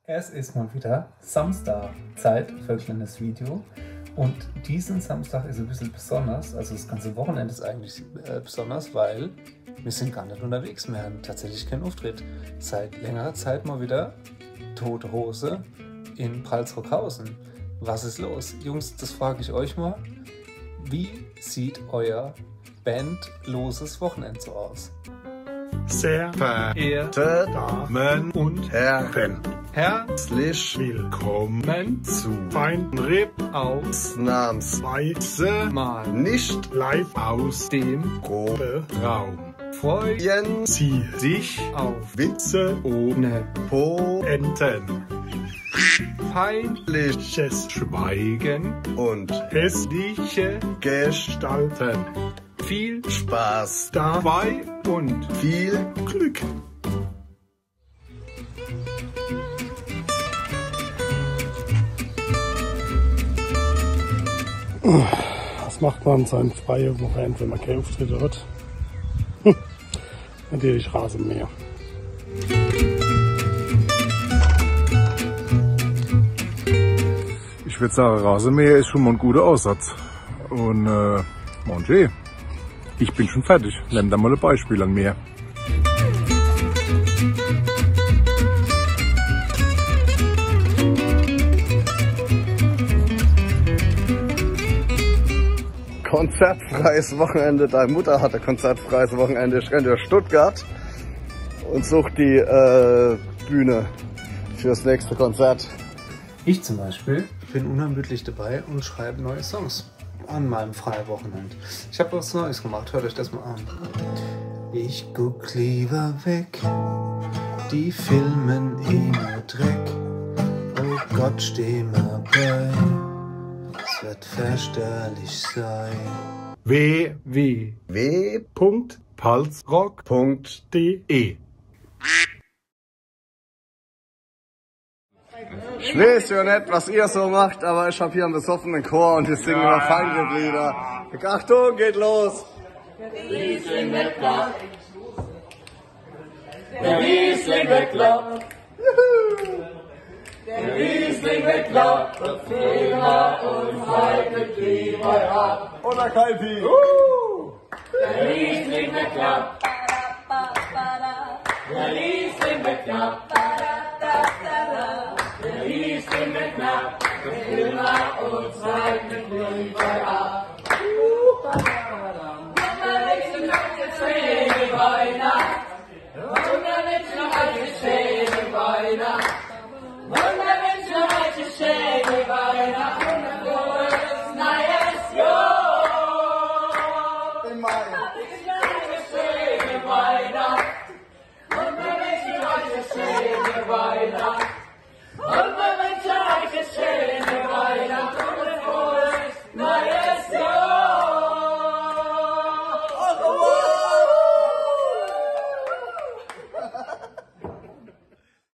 Es ist mal wieder Samstag, Zeit für ein kleines Video. Und diesen Samstag ist ein bisschen besonders, also das ganze Wochenende ist eigentlich besonders, weil wir sind gar nicht unterwegs. Wir haben tatsächlich keinen Auftritt. Seit längerer Zeit mal wieder Tote Hose in Palzrockhausen. Was ist los? Jungs, das frage ich euch mal. Wie sieht euer bandloses Wochenende so aus? Sehr verehrte Damen und Herren, herzlich willkommen zu Feinripp ausnahmsweise mal nicht live aus dem Proberaum. Freuen Sie sich auf Witze ohne Poenten, peinliches Schweigen und hässliche Gestalten. Viel Spaß dabei und viel Glück! Was macht man sein freies Wochenende, wenn man keine Auftritte hat? Natürlich Rasenmäher. Ich würde sagen, Rasenmäher ist schon mal ein guter Aussatz. Und Manger, ich bin schon fertig. Nimm da mal ein Beispiel an mir. Konzertfreies Wochenende. Deine Mutter hatte konzertfreies Wochenende. Ich renne durch Stuttgart und suche die Bühne für das nächste Konzert. Ich zum Beispiel bin unermüdlich dabei und schreibe neue Songs an meinem freien Wochenende. Ich habe was Neues gemacht, hört euch das mal an. Ich guck lieber weg, die filmen eh nur Dreck. Oh Gott, steh mal bei, es wird fürchterlich sein. www.palzrock.de Ich weiß ja nicht, was ihr so macht, aber ich habe hier einen besoffenen Chor und wir singen immer Feinripp-Lieder. Achtung, geht los! Der Riesling wird Glock. Der Riesling wird Glock. Der Riesling wird Glock. Das Thema und haltet lieber ab. Oder Kalpi! Der Riesling wird Glock. Der Riesling wird Glock. Der Riesling wird Glock. Das Thema und haltet lieber ab. Schöne Weihnacht, wunderliche alte schöne Weihnacht, wunderliche alte schöne Weihnacht, und ein gutes neues Jahr. Im Mai. Schöne Weihnacht, wunderliche alte schöne Weihnacht,